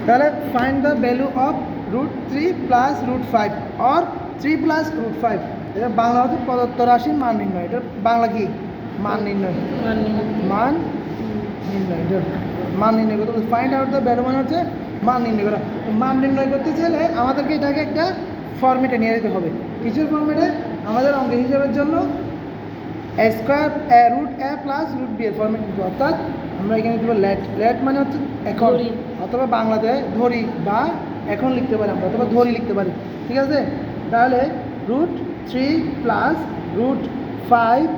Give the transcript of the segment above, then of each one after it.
তাহলে find the value of √3 plus √5 or 3 plus √5। এটা বাংলা হচ্ছে প্রদত্ত রাশির মান নির্ণয়। এটা বাংলা কি? মান নির্ণয়। মান নির্ণয়। এটা মান নির্ণয় করতে ফাইন্ড আউট দ্য ভ্যালু মানে হচ্ছে মান নির্ণয় করা। মান নির্ণয় করতে চাইলে আমাদেরকে এটাকে একটা ফর্মেটে নিয়ে যেতে হবে। কিছুর ফর্মেটে আমাদের অঙ্ক হিসাবের জন্য a square √a plus √b এর ফর্মেট নিতে, অর্থাৎ আমরা এখানে দেবো লেট। লেট মানে হচ্ছে এখন, অথবা বাংলাতে ধরি বা এখন লিখতে পারি আমরা, অথবা ধরি লিখতে পারি। ঠিক আছে? তাহলে √3 প্লাস √5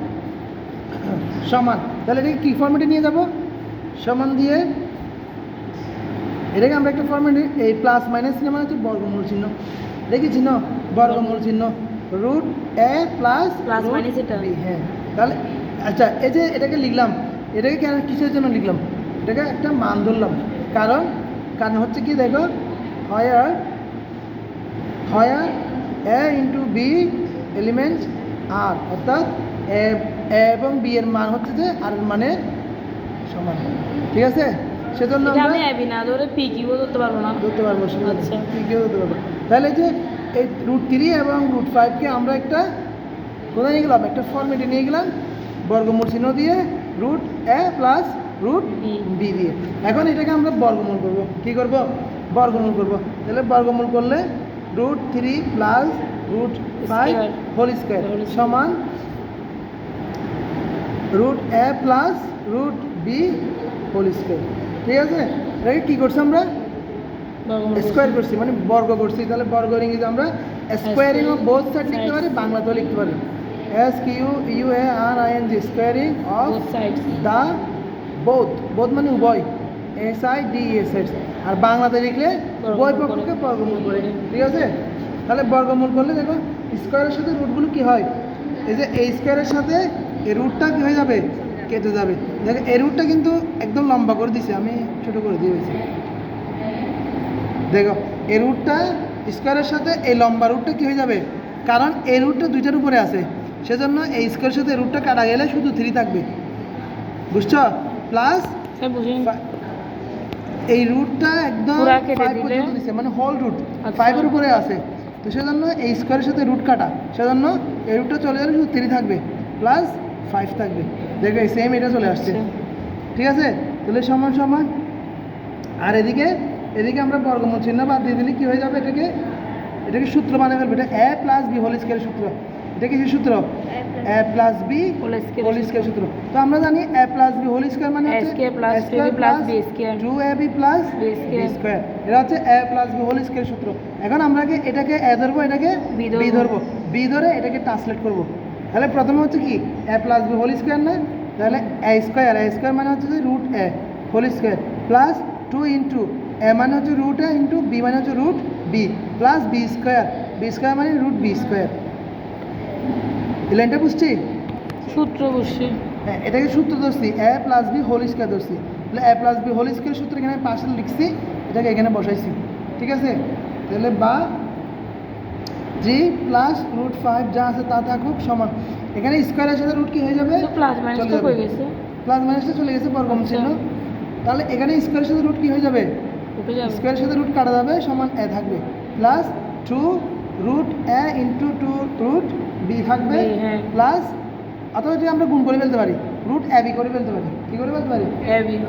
সমান, তাহলে এটাকে কী ফর্মেটে নিয়ে যাব? সমান দিয়ে এটাকে আমরা একটা ফর্মেটে, এই প্লাস মাইনাস চিহ্ন মানে হচ্ছে বর্গমূল চিহ্ন। দেখি চিহ্ন, বর্গমূল চিহ্ন √a প্লাস √b। হ্যাঁ, তাহলে আচ্ছা, এই যে এটাকে লিখলাম, এটাকে কেন কিসের জন্য লিখলাম? এটাকে একটা মান ধরলাম, কারণ হচ্ছে কি দেখো, হোয়ার a ইন্টু বি এলিমেন্ট আর, অর্থাৎ এ এবং বি এর মান হচ্ছে যে আর এর মানের সমান। ঠিক আছে? সেজন্য আমরা আমি না ধরে পি কিউ ধরতে পারবো না, ধরতে পারবো। আচ্ছা, পি কিউ ধরতে পারবো। তাহলে যে এই √3 এবং √5কে আমরা একটা কোথায় নিয়ে গেলাম? একটা ফর্মেটে নিয়ে গেলাম, বর্গমূল চিহ্ন দিয়ে √a প্লাস √b দিয়ে। এখন এটাকে আমরা বর্গমূল করব। কি করব? বর্গমূল করব। তাহলে বর্গমূল করলে √3 প্লাস √5 হোল স্কোয়ার সমান √a plus √b whole square. ঠিক আছে? এটাকে কী করছি আমরা? স্কোয়ার করছি, মানে বর্গ করছি। তাহলে বর্গের ইংরেজি আমরা স্কোয়ারিং অফ বোথ সাইড লিখতে পারি, বাংলাতেও লিখতে পারি SQUARING, squaring of the both মানে উভয়, SIDES। আর বাংলাতে লিখলে উভয় পক্ষকে বর্গমূল করে। ঠিক আছে? তাহলে বর্গমূল করলে দেখো স্কোয়ারের সাথে রুটগুলো কি হয়, এই যে এই স্কোয়ারের সাথে এই রুটটা কী হয়ে যাবে? কেটে যাবে। দেখো এই রুটটা কিন্তু একদম লম্বা করে দিছে, আমি ছোটো করে দিয়েছি। দেখো এই রুটটা স্কোয়ারের সাথে এই লম্বা রুটটা কী হয়ে যাবে? কারণ এই রুটটা দুইটার উপরে আছে, সেজন্য এই স্কোয়ারের সাথে রুটটা কাটা গেলে শুধু 3 থাকবে। বুঝছো? প্লাস এই রুটটা একদম 5 পর্যন্ত দিচ্ছে, মানে হোল রুট 5-এর উপরে আছে, তো সেজন্য এই স্কোয়ারের সাথে রুট কাটা, সেজন্য এই রুটটা চলে গেলে শুধু 3 থাকবে, প্লাস 5 থাকবে। দেখো এই সেম এটা চলে আসছে। ঠিক আছে? তাহলে সমান সমান, আর এদিকে আমরা বর্গমূল চিহ্ন বাদ দিয়ে দিলে কী হয়ে যাবে? এটাকে সূত্র বানিয়ে ফেলবে। এটা a প্লাস বি হোল স্কোয়ারের সূত্র। এটা কি সূত্র? a plus B whole square সূত্র। তো আমরা জানি a plus B whole square মানে হচ্ছে a plus 2ab plus b square. এটা হচ্ছে a plus B whole square সূত্র। এখন আমরা এটাকে a ধরবো, এটাকে b ধরবো, b ধরে এটাকে ট্রান্সলেট করবো। তাহলে প্রথমে হচ্ছে কি a plus B whole square না, তাহলে a স্কোয়ার মানে হচ্ছে যে √a whole square plus 2 into a মানে হচ্ছে √a ইন্টু b মানে হচ্ছে √b প্লাস b স্কোয়ার মানে √b স্কোয়ার। এই লাইনটা বুঝছি? সূত্র বুঝছি। হ্যাঁ, এটাকে সূত্র ধরছি, a plus B whole square ধরছি। তাহলে a plus B whole square সূত্র এখানে পাশে লিখছি, এটাকে এখানে বসাইছি। ঠিক আছে? তাহলে বা 3 প্লাস √5 যা আছে তা থাকুক সমান, এখানে স্কোয়ারের সাথে রুট কি হয়ে যাবে? প্লাস মাইনাসটা হয়ে গেছে, প্লাস মাইনাসটা চলে গেছে, বর্গমূল চিহ্ন। তাহলে এখানে স্কোয়ারের সাথে রুট কি হয়ে যাবে? স্কোয়ারের সাথে রুট কাটা যাবে, সমান a থাকবে, প্লাস 2√a ইন্টু 2√b থাকবে, প্লাস অথবা যদি আমরা গুণ করে ফেলতে পারি, √ab করে ফেলতে পারি। কী করে ফেলতে পারি?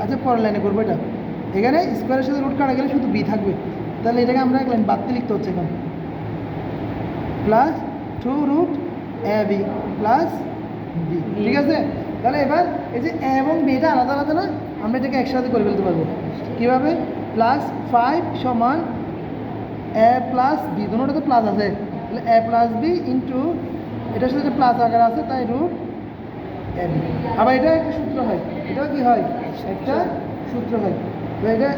আচ্ছা, পরের লাইনে করবো এটা। এখানে স্কোয়ারের সাথে রুট কাটা গেলে শুধু b থাকবে, তাহলে এটাকে আমরা এক লাইন বাড়তে লিখতে হচ্ছে এখন, প্লাস 2√ab প্লাস b। ঠিক আছে? তাহলে এবার এই যে a এবং b এটা আলাদা আলাদা না, আমরা এটাকে একসাথে করে ফেলতে পারবো। কীভাবে? প্লাস 5 সমান a প্লাস b, দুটোটাতে প্লাস আছে, তাহলে a প্লাস b ইন্টু এটার সাথে প্লাস আকার আছে, তাই √ab। আবার এটা একটা সূত্র হয়, এটাও কি হয়? একটা সূত্র হয়। তো এটা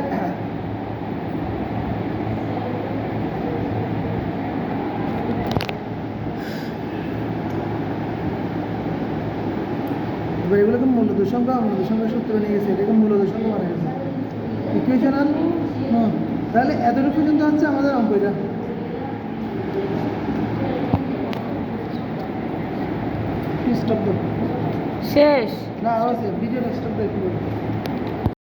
এবার এগুলোকে মূলত সংখ্যা সূত্র নিয়ে গেছে, এটাকে মূলত সংখ্যা বানিয়ে গেছে ইকুয়েশন। আর তাহলে এতটুকু পর্যন্ত হচ্ছে আমাদের অঙ্ক। এটা স্টপ শেষ না, আছে ভিডিওটা স্টপ দেখি।